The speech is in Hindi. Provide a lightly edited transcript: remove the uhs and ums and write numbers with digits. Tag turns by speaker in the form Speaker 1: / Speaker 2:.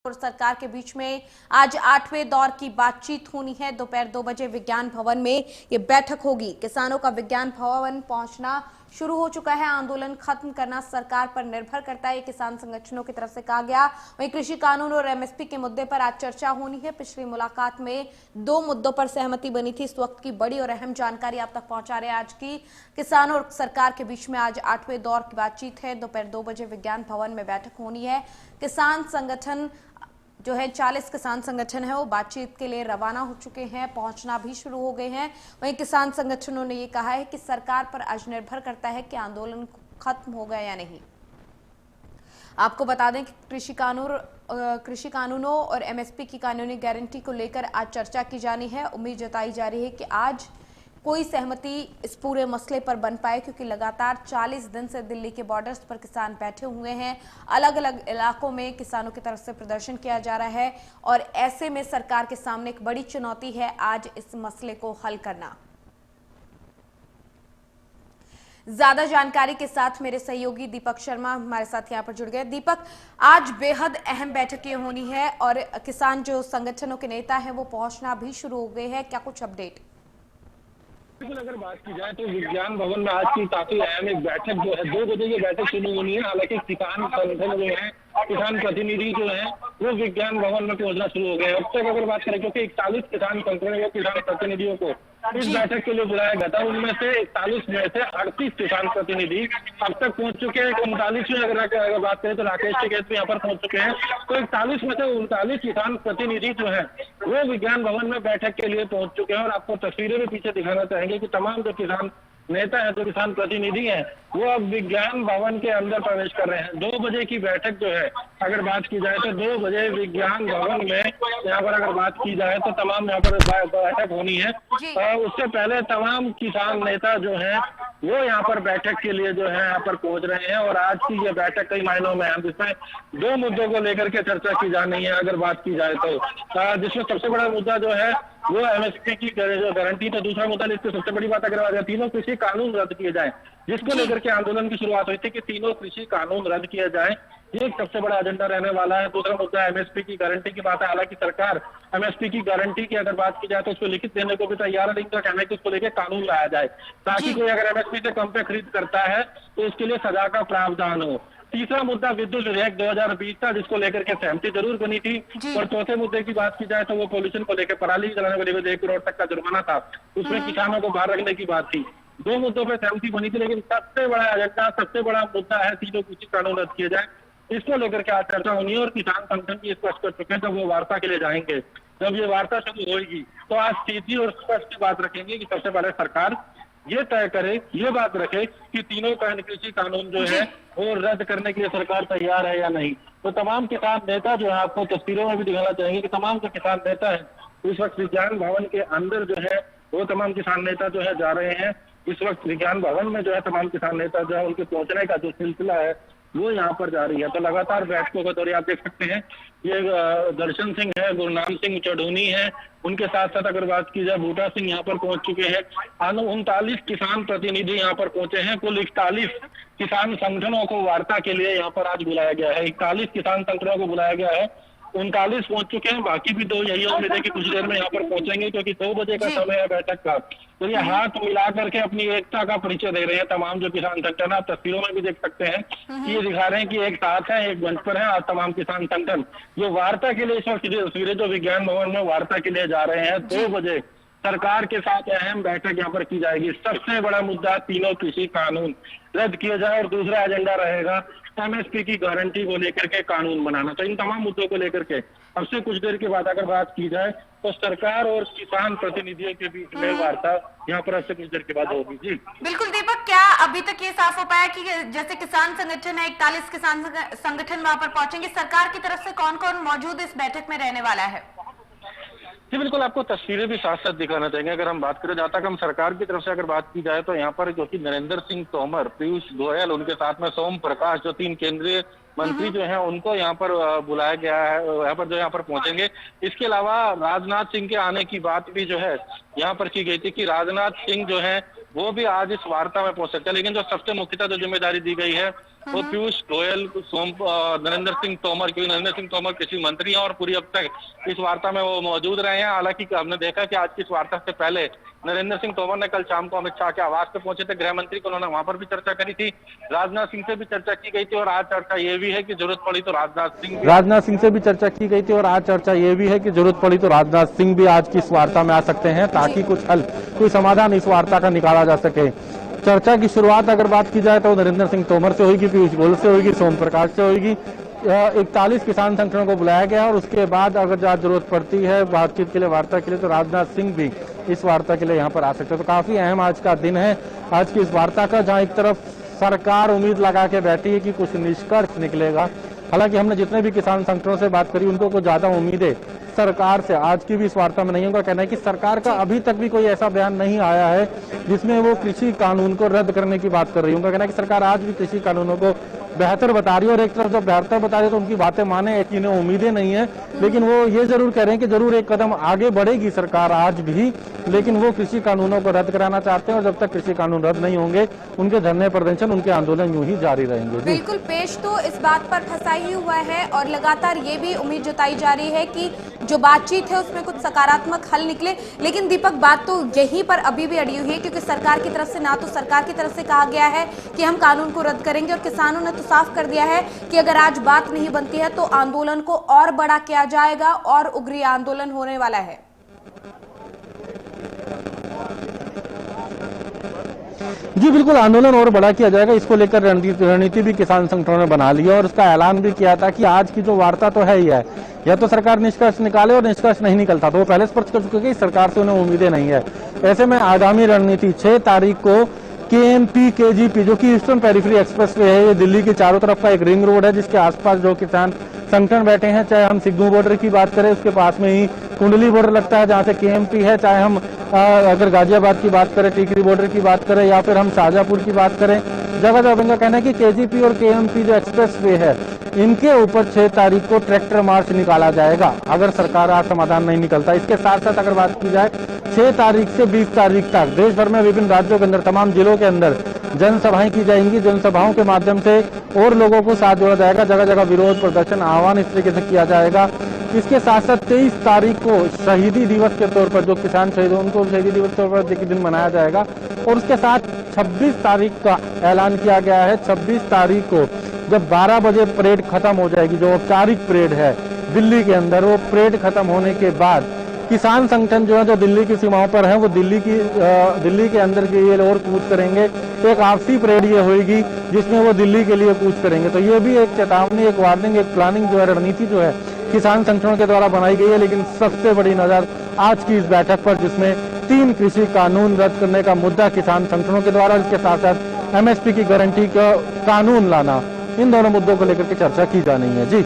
Speaker 1: और सरकार के बीच में आज 8वें दौर की बातचीत होनी है। दोपहर 2 बजे विज्ञान भवन में ये बैठक होगी। किसानों का विज्ञान भवन पहुंचना शुरू हो चुका है। आंदोलन खत्म करना सरकार पर निर्भर करता है, किसान संगठनों की तरफ से कहा गया। वहीं कृषि कानून और एमएसपी के मुद्दे पर आज चर्चा होनी है। पिछली मुलाकात में 2 मुद्दों पर सहमति बनी थी। इस वक्त की बड़ी और अहम जानकारी आप तक पहुंचा रहे हैं। आज की किसानों और सरकार के बीच में आज 8वें दौर की बातचीत है। दोपहर 2 बजे विज्ञान भवन में बैठक होनी है। किसान संगठन जो है 40 किसान संगठन है वो बातचीत के लिए रवाना हो चुके हैं, पहुंचना भी शुरू हो गए हैं। वहीं किसान संगठनों ने ये कहा है कि सरकार पर आज निर्भर करता है कि आंदोलन खत्म हो गया या नहीं। आपको बता दें कि कृषि कानूनों और एमएसपी की कानूनी गारंटी को लेकर आज चर्चा की जानी है। उम्मीद जताई जा रही है कि आज कोई सहमति इस पूरे मसले पर बन पाए, क्योंकि लगातार 40 दिन से दिल्ली के बॉर्डर्स पर किसान बैठे हुए हैं। अलग अलग इलाकों में किसानों की तरफ से प्रदर्शन किया जा रहा है और ऐसे में सरकार के सामने एक बड़ी चुनौती है आज इस मसले को हल करना। ज्यादा जानकारी के साथ मेरे सहयोगी दीपक शर्मा हमारे साथ यहाँ पर जुड़ गए। दीपक, आज बेहद अहम बैठकें होनी है और किसान जो संगठनों के नेता हैं वो पहुंचना भी शुरू हो गए हैं, क्या कुछ अपडेट?
Speaker 2: बिल्कुल, अगर बात की जाए तो विज्ञान भवन में आज की काफी अहम एक बैठक जो है 2 बजे ये बैठक शुरू होनी है। हालांकि किसान संगठन जो है, किसान प्रतिनिधि जो है वो विज्ञान भवन में पहुंचना शुरू हो गए। अब तक अगर बात करें, क्योंकि 41 किसान संगठन किसान प्रतिनिधियों को इस बैठक के लिए बुलाया गया था, उनमें से 41 में से 38 किसान प्रतिनिधि अब तक पहुंच चुके हैं। 39 में अगर बात करें तो राकेश टिकैत भी यहाँ पर पहुंच चुके हैं। तो 41 में से 39 किसान प्रतिनिधि जो है वो विज्ञान भवन में बैठक के लिए पहुंच चुके हैं। और आपको तस्वीरें भी पीछे दिखाना चाहेंगे कि तमाम जो किसान नेता है, जो किसान प्रतिनिधि हैं, वो अब विज्ञान भवन के अंदर प्रवेश कर रहे हैं। 2 बजे की बैठक जो है अगर बात की जाए तो 2 बजे विज्ञान भवन में यहाँ पर अगर बात की जाए तो तमाम यहाँ पर बैठक होनी है। उससे पहले तमाम किसान नेता जो है वो यहाँ पर बैठक के लिए जो है यहाँ पर पहुंच रहे हैं। और आज की ये बैठक कई मायनों में है, जिसमें 2 मुद्दों को लेकर के चर्चा की जानी है। अगर बात की जाए तो जिसमें सबसे बड़ा मुद्दा जो है वो एमएसपी की गारंटी, तो दूसरा मुद्दा इससे सबसे बड़ी बात अगर आ जाए, तीनों कृषि कानून रद्द किए जाए, जिसको लेकर के आंदोलन की शुरुआत हुई थी कि तीनों कृषि कानून रद्द किए जाए। ये एक सबसे बड़ा एजेंडा रहने वाला है। दूसरा मुद्दा एमएसपी की गारंटी की बात है। हालांकि सरकार एमएसपी की गारंटी की अगर बात की जाए तो उसको लिखित देने को भी तैयार है, लेकिन कहना है कि उसको लेकर कानून लाया जाए ताकि कोई अगर एमएसपी से कम पे खरीद करता है तो उसके लिए सजा का प्रावधान हो। तीसरा मुद्दा विद्युत विधेयक 2020 था, जिसको लेकर के सहमति जरूर बनी थी। और चौथे मुद्दे की बात की जाए तो वो पोल्यूशन को लेकर पराली जलाने को लेकर 1 करोड़ तक का जुर्माना था, उसमें किसानों को बाहर रखने की बात थी। 2 मुद्दों पर सहमति बनी थी, लेकिन सबसे बड़ा एजेंडा, सबसे बड़ा मुद्दा है तीनों कृषि कानून रद्द किए जाए। इसको लेकर के आज चर्चा होनी है और किसान संगठन भी स्पष्ट कर चुके हैं। जब वो वार्ता के लिए जाएंगे, जब ये वार्ता शुरू होगी तो आज सीधी और स्पष्ट बात रखेंगे कि सबसे पहले सरकार ये तय करे, ये बात रखे कि तीनों कृषि कानून जो है वो रद्द करने के लिए सरकार तैयार है या नहीं। तो तमाम किसान नेता जो है, आपको तस्वीरों में भी दिखाना चाहेंगे कि तमाम जो किसान नेता है इस वक्त विज्ञान भवन के अंदर जो है वो तमाम किसान नेता जो है जा रहे हैं। इस वक्त विज्ञान भवन में जो है तमाम किसान नेता जो है उनके पहुंचने का जो सिलसिला है वो यहाँ पर जारी है। तो लगातार बैठकों के दौरान आप देख सकते हैं ये दर्शन सिंह है, गुरनाम सिंह चढ़ूनी है, उनके साथ साथ अगर बात की जाए बूटा सिंह यहाँ पर पहुंच चुके हैं। 39 किसान प्रतिनिधि यहाँ पर पहुंचे हैं। कुल 41 किसान संगठनों को वार्ता के लिए यहाँ पर आज बुलाया गया है। 41 किसान संगठनों को बुलाया गया है, 39 पहुंच चुके हैं। बाकी भी 2 यही उम्मीद है कि कुछ देर में यहाँ पर पहुंचेंगे, क्योंकि 2 बजे का समय है बैठक का। तो ये हाथ मिला करके अपनी एकता का परिचय दे रहे हैं तमाम जो किसान संगठन। आप तस्वीरों में भी देख सकते हैं कि ये दिखा रहे हैं कि एक साथ है, एक मंच पर है। और तमाम किसान संगठन जो वार्ता के लिए इस वक्त तस्वीरें जो विज्ञान भवन में वार्ता के लिए जा रहे हैं। 2 बजे सरकार के साथ अहम बैठक यहाँ पर की जाएगी। सबसे बड़ा मुद्दा तीनों कृषि कानून रद्द किए जाए और दूसरा एजेंडा रहेगा एमएसपी की गारंटी को लेकर के कानून बनाना। तो इन तमाम मुद्दों को लेकर के अब से कुछ देर के बाद अगर बात की जाए तो सरकार और किसान प्रतिनिधियों के बीच में वार्ता यहाँ पर अब से कुछ देर के बाद होगी। जी
Speaker 1: बिल्कुल दीपक, क्या अभी तक ये साफ हो पाया कि जैसे किसान संगठन है 41 किसान संगठन वहां पर पहुंचेंगे, सरकार की तरफ से कौन कौन मौजूद इस बैठक में रहने वाला है?
Speaker 2: जी बिल्कुल, आपको तस्वीरें भी साथ साथ दिखाना चाहेंगे। अगर हम बात करें, जहाँ तक हम सरकार की तरफ से अगर बात की जाए तो यहाँ पर जो कि नरेंद्र सिंह तोमर, पीयूष गोयल, उनके साथ में सोम प्रकाश, जो 3 केंद्रीय मंत्री जो हैं उनको यहाँ पर बुलाया गया है, यहाँ पर जो यहाँ पर पहुंचेंगे। इसके अलावा राजनाथ सिंह के आने की बात भी जो है यहाँ पर की गई थी कि राजनाथ सिंह जो है वो भी आज इस वार्ता में पहुंच सकते हैं। लेकिन जो सबसे मुख्यतः जो जिम्मेदारी दी गई है वो पीयूष गोयल, नरेंद्र सिंह तोमर, क्योंकि नरेंद्र सिंह तोमर कृषि मंत्री हैं और पूरी अब तक इस वार्ता में वो मौजूद रहे हैं। हालांकि हमने देखा कि आज की इस वार्ता से पहले नरेंद्र सिंह तोमर ने कल शाम को अमित शाह के आवास पे पहुंचे थे, गृह मंत्री को, उन्होंने वहां पर भी चर्चा करी थी। राजनाथ सिंह से भी चर्चा की गई थी और आज चर्चा ये भी है कि जरूरत पड़ी तो राजनाथ सिंह से भी चर्चा की गई थी और आज चर्चा ये भी है कि जरूरत पड़ी तो राजनाथ सिंह भी आज की इस वार्ता में आ सकते हैं, ताकि कुछ हल, कोई समाधान इस वार्ता का निकाला जा सके। चर्चा की शुरुआत अगर बात की जाए तो नरेंद्र सिंह तोमर से होगी, पीयूष गोयल से होगी, सोम प्रकाश से होगी। 41 किसान संगठनों को बुलाया गया और उसके बाद अगर जरूरत पड़ती है बातचीत के लिए, वार्ता के लिए, तो राजनाथ सिंह भी इस वार्ता के लिए यहाँ पर आ सकते हैं। तो काफी अहम आज का दिन है आज की इस वार्ता का, जहाँ एक तरफ सरकार उम्मीद लगा के बैठी है कि कुछ निष्कर्ष निकलेगा। हालांकि हमने जितने भी किसान संगठनों से बात करी, उनको कुछ ज्यादा उम्मीदें सरकार से आज की भी इस वार्ता में नहीं होगा। कहना है कि सरकार का अभी तक भी कोई ऐसा बयान नहीं आया है जिसमें वो कृषि कानून को रद्द करने की बात कर रही है। उनका कहना है कि सरकार आज भी कृषि कानूनों को बेहतर बता रही है और एक तरफ जब बेहतर बता रही है तो उनकी बातें माने ऐसी इन्हें उम्मीदें नहीं है, लेकिन वो ये जरूर कह रहे हैं कि जरूर एक कदम आगे बढ़ेगी सरकार आज भी, लेकिन वो कृषि कानूनों को रद्द कराना चाहते हैं और जब तक कृषि कानून रद्द नहीं होंगे उनके धरने प्रदर्शन, उनके आंदोलन यूं ही जारी रहेंगे।
Speaker 1: बिल्कुल, पेश तो इस बात पर फंसा ही हुआ है और लगातार ये भी उम्मीद जताई जा रही है कि जो बातचीत है उसमें कुछ सकारात्मक हल निकले। लेकिन दीपक, बात तो यहीं पर अभी भी अड़ी हुई है, क्योंकि सरकार की तरफ से ना तो सरकार की तरफ से कहा गया है कि हम कानून को रद्द करेंगे और किसानों ने तो साफ कर दिया है कि अगर आज बात नहीं बनती है तो आंदोलन को और बड़ा किया जाएगा और उग्र आंदोलन होने वाला है।
Speaker 3: जी बिल्कुल, आंदोलन और बड़ा किया जाएगा। इसको लेकर रणनीति भी किसान संगठनों ने बना ली है और उसका ऐलान भी किया था कि आज की जो वार्ता तो है ही है, या तो सरकार निष्कर्ष निकाले और निष्कर्ष नहीं निकलता तो वो पहले स्पष्ट कर चुके कि सरकार से उन्हें उम्मीदें नहीं है। ऐसे में आगामी रणनीति 6 तारीख को केएमपी केजीपी, जो कि ईस्टर्न पेरिफेरी एक्सप्रेसवे है, ये दिल्ली के चारों तरफ का एक रिंग रोड है जिसके आसपास जो किसान संगठन बैठे हैं, चाहे हम सिग्गू बॉर्डर की बात करें उसके पास में ही कुंडली बॉर्डर लगता है जहाँ से केएमपी है, चाहे हम अगर गाजियाबाद की बात करें, टीकरी बॉर्डर की बात करें, या फिर हम शाहजहांपुर की बात करें, जगह जगह इनका कहना है कि केजीपी और केएमपी जो एक्सप्रेसवे है इनके ऊपर 6 तारीख को ट्रैक्टर मार्च निकाला जाएगा अगर सरकार आज समाधान नहीं निकलता। इसके साथ साथ अगर बात की जाए 6 तारीख से 20 तारीख तक देश भर में विभिन्न राज्यों के अंदर, तमाम जिलों के अंदर जनसभाएं की जाएंगी। जनसभाओं के माध्यम से और लोगों को साथ जोड़ा जाएगा, जगह जगह विरोध प्रदर्शन आह्वान इस तरीके से किया जाएगा। इसके साथ साथ 23 तारीख को शहीदी दिवस के तौर पर जो किसान शहीद हैं उनको शहीदी दिवस के तौर पर दिन मनाया जाएगा और उसके साथ 26 तारीख का ऐलान किया गया है। 26 तारीख को जब 12 बजे परेड खत्म हो जाएगी, जो औपचारिक परेड है दिल्ली के अंदर, वो परेड खत्म होने के बाद किसान संगठन जो है जो दिल्ली की सीमाओं पर है वो दिल्ली के अंदर के लिए और कूच करेंगे। एक आपसी परेड ये होगी जिसमें वो दिल्ली के लिए कूच करेंगे। तो ये भी एक चेतावनी, एक वार्निंग, एक प्लानिंग जो है, रणनीति जो है किसान संगठनों के द्वारा बनाई गई है। लेकिन सबसे बड़ी नजर आज की इस बैठक पर, जिसमें 3 कृषि कानून रद्द करने का मुद्दा किसान संगठनों के द्वारा, इसके साथ साथ एमएसपी की गारंटी का कानून लाना, इन दोनों मुद्दों को लेकर के चर्चा की जानी है। जी।